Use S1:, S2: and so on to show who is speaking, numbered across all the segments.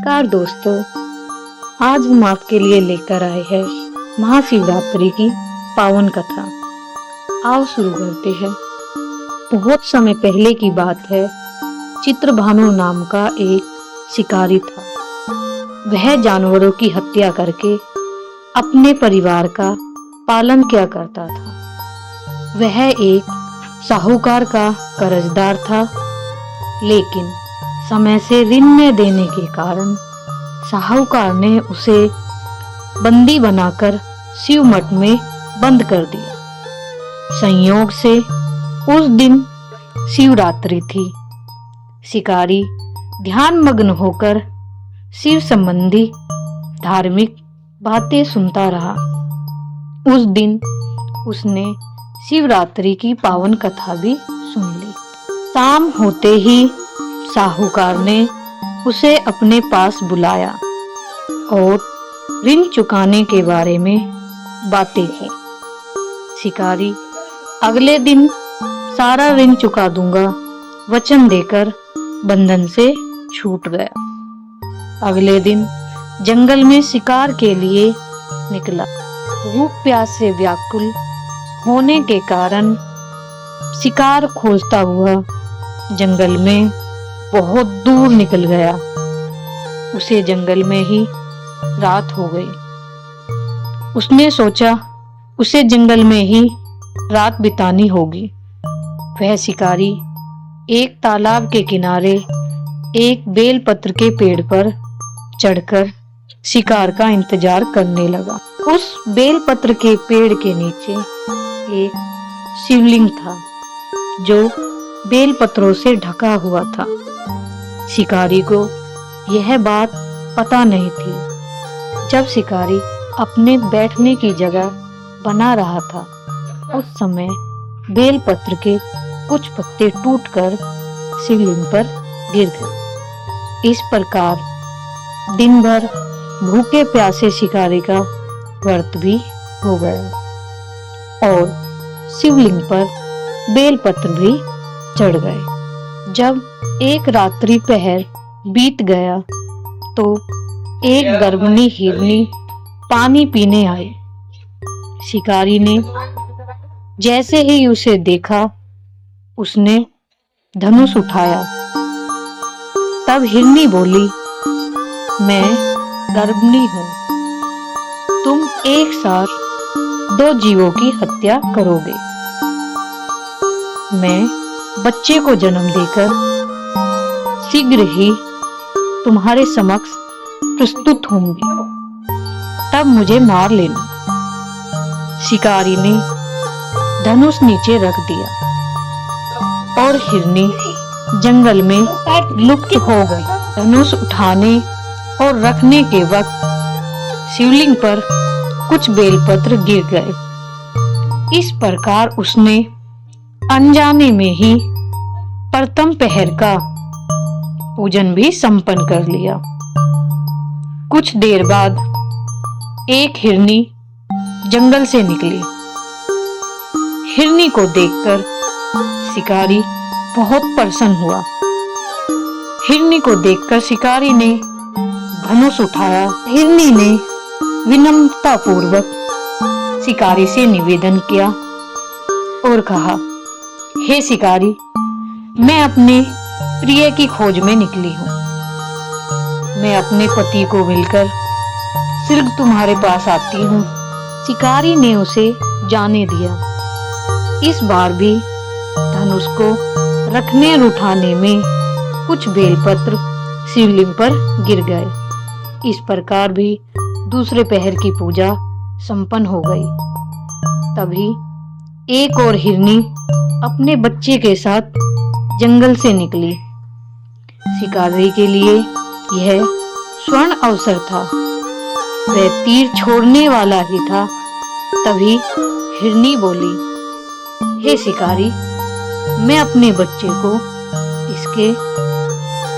S1: नमस्कार दोस्तों, आज हम आपके लिए लेकर आए हैं महाशिवरात्रि की पावन कथा। आओ शुरू करते हैं। बहुत समय पहले की बात है। चित्रभानु नाम का एक शिकारी था। वह जानवरों की हत्या करके अपने परिवार का पालन किया करता था। वह एक साहूकार का कर्जदार था, लेकिन समय से ऋण न देने के कारण साहूकार ने उसे बंदी बनाकर शिव मठ में बंद कर दिया। संयोग से उस दिन शिवरात्रि थी। शिकारी ध्यान मग्न होकर शिव संबंधी धार्मिक बातें सुनता रहा। उस दिन उसने शिवरात्रि की पावन कथा भी सुन ली। शाम होते ही साहूकार ने उसे अपने पास बुलाया और ऋण चुकाने के बारे में बातें की। शिकारी अगले दिन सारा ऋण चुका दूंगा वचन देकर बंधन से छूट गया। अगले दिन जंगल में शिकार के लिए निकला। भूख प्यास से व्याकुल होने के कारण शिकार खोजता हुआ जंगल में बहुत दूर निकल गया। उसे जंगल में ही रात हो गई। उसने सोचा उसे जंगल में ही रात बितानी होगी। वह शिकारी एक तालाब के किनारे एक बेलपत्र के पेड़ पर चढ़कर शिकार का इंतजार करने लगा। उस बेलपत्र के पेड़ के नीचे एक शिवलिंग था जो बेलपत्रों से ढका हुआ था। शिकारी को यह बात पता नहीं थी। जब शिकारी अपने बैठने की जगह बना रहा था, उस समय बेलपत्र के कुछ पत्ते टूटकर शिवलिंग पर गिर गए। इस प्रकार दिन भर भूखे प्यासे शिकारी का व्रत भी हो गया और शिवलिंग पर बेलपत्र भी चढ़ गए। जब एक रात्रि पहर बीत गया तो एक गर्भिणी हिरनी पानी पीने आई। शिकारी ने जैसे ही उसे देखा, उसने धनुष उठाया। तब हिरनी बोली, मैं गर्भिणी हूँ। तुम एक साथ दो जीवों की हत्या करोगे। मैं बच्चे को जन्म देकर शीघ्र ही तुम्हारे समक्ष प्रस्तुत होंगी, तब मुझे मार लेना। शिकारी ने धनुष नीचे रख दिया और हिरनी जंगल में लुप्त हो गई। धनुष उठाने और रखने के वक्त शिवलिंग पर कुछ बेलपत्र गिर गए। इस प्रकार उसने अनजाने में ही प्रथम पहर का पूजन भी संपन्न कर लिया। कुछ देर बाद एक हिरनी जंगल से निकली। हिरनी को देखकर शिकारी बहुत प्रसन्न हुआ। हिरनी को देखकर शिकारी ने धनुष उठाया। हिरनी ने विनम्रता पूर्वक शिकारी से निवेदन किया और कहा, हे शिकारी, मैं अपने प्रिय की खोज में निकली हूँ। मैं अपने पति को मिलकर शीघ्र तुम्हारे पास आती हूँ। शिकारी ने उसे जाने दिया। इस बार भी धनुष को रखने और उठाने में कुछ बेलपत्र शिवलिंग पर गिर गए। इस प्रकार भी दूसरे पहर की पूजा संपन्न हो गई। तभी एक और हिरनी अपने बच्चे के साथ जंगल से निकली। शिकारी के लिए यह स्वर्ण अवसर था। वह तीर छोड़ने वाला ही था। तभी हिरनी बोली, हे शिकारी, मैं अपने बच्चे को इसके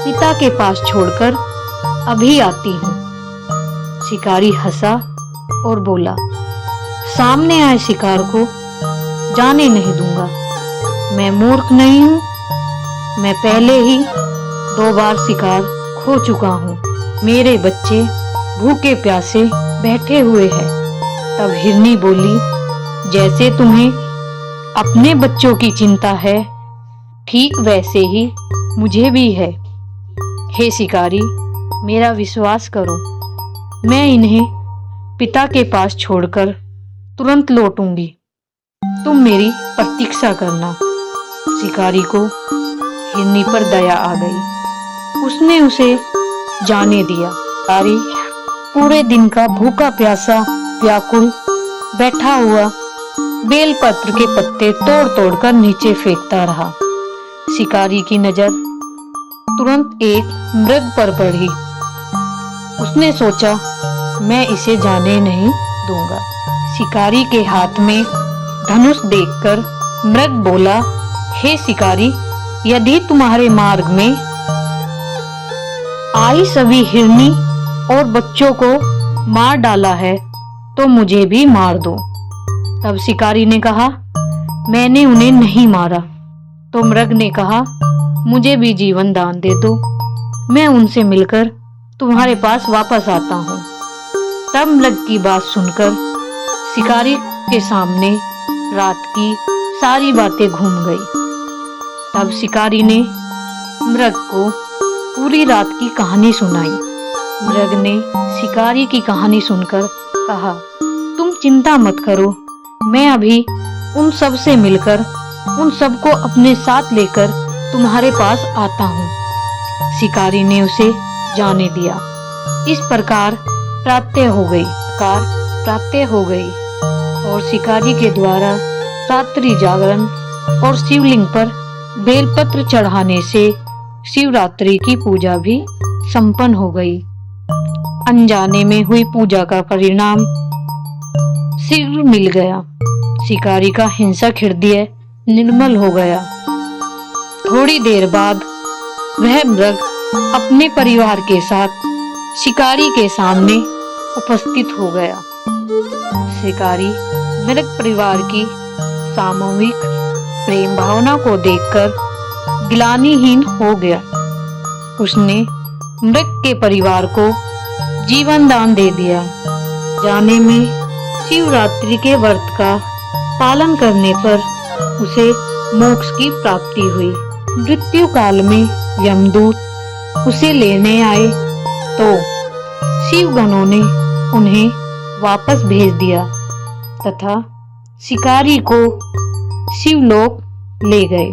S1: पिता के पास छोड़कर अभी आती हूँ। शिकारी हंसा और बोला, सामने आए शिकार को जाने नहीं दूंगा। मैं मूर्ख नहीं हूँ। मैं पहले ही 2 बार शिकार खो चुका हूँ। मेरे बच्चे भूखे प्यासे बैठे हुए हैं। तब हिरनी बोली, जैसे तुम्हें अपने बच्चों की चिंता है, ठीक वैसे ही मुझे भी है। हे शिकारी, मेरा विश्वास करो, मैं इन्हें पिता के पास छोड़कर तुरंत लौटूंगी। तुम मेरी प्रतीक्षा करना। शिकारी को हिरनी पर दया आ गई। उसने उसे जाने दिया। शिकारी पूरे दिन का भूखा प्यासा व्याकुल बैठा हुआ बेलपत्र के पत्ते तोड़ तोड़ कर नीचे फेंकता रहा। शिकारी की नजर तुरंत एक मृग पर पड़ी। उसने सोचा, मैं इसे जाने नहीं दूंगा। शिकारी के हाथ में धनुष देखकर मृग बोला, हे शिकारी, यदि तुम्हारे मार्ग में आई सभी हिरनी और बच्चों को मार डाला है तो मुझे भी मार दो। तब शिकारी ने कहा, मैंने उन्हें नहीं मारा। तो मृग ने कहा, मुझे भी जीवन दान दे दो, मैं उनसे मिलकर तुम्हारे पास वापस आता हूँ। तब मृग की बात सुनकर शिकारी के सामने रात की सारी बातें घूम गई। तब शिकारी ने मृग को पूरी रात की कहानी सुनाई। मृग ने शिकारी की कहानी सुनकर कहा, तुम चिंता मत करो, मैं अभी उन सब से मिलकर उन सबको अपने साथ लेकर तुम्हारे पास आता हूँ। शिकारी ने उसे जाने दिया। इस प्रकार प्रातः हो गई और शिकारी के द्वारा रात्रि जागरण और शिवलिंग पर बेलपत्र चढ़ाने से शिवरात्रि की पूजा भी संपन्न हो गई। अनजाने में हुई पूजा का परिणाम शीघ्र मिल गया। शिकारी का हिंसक हृदय निर्मल हो गया। थोड़ी देर बाद वह मृग अपने परिवार के साथ शिकारी के सामने उपस्थित हो गया। शिकारी मृग परिवार की सामूहिक प्रेम भावना को देखकर गिलानीहीन हो गया। उसने मृग के परिवार को जीवन दान दे दिया। जाने में शिवरात्रि के व्रत का पालन करने पर उसे मोक्ष की प्राप्ति हुई। मृत्यु काल में यमदूत उसे लेने आए तो शिवगणों ने उन्हें वापस भेज दिया तथा शिकारी को शिवलोक ले गए।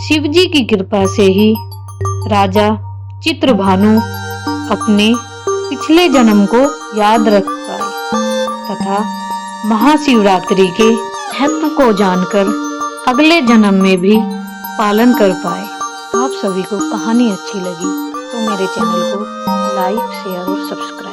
S1: शिवजी की कृपा से ही राजा चित्रभानु अपने पिछले जन्म को याद रख पाए तथा महाशिवरात्रि के महत्व को जानकर अगले जन्म में भी पालन कर पाए। आप सभी को कहानी अच्छी लगी तो मेरे चैनल को लाइक, शेयर और सब्सक्राइब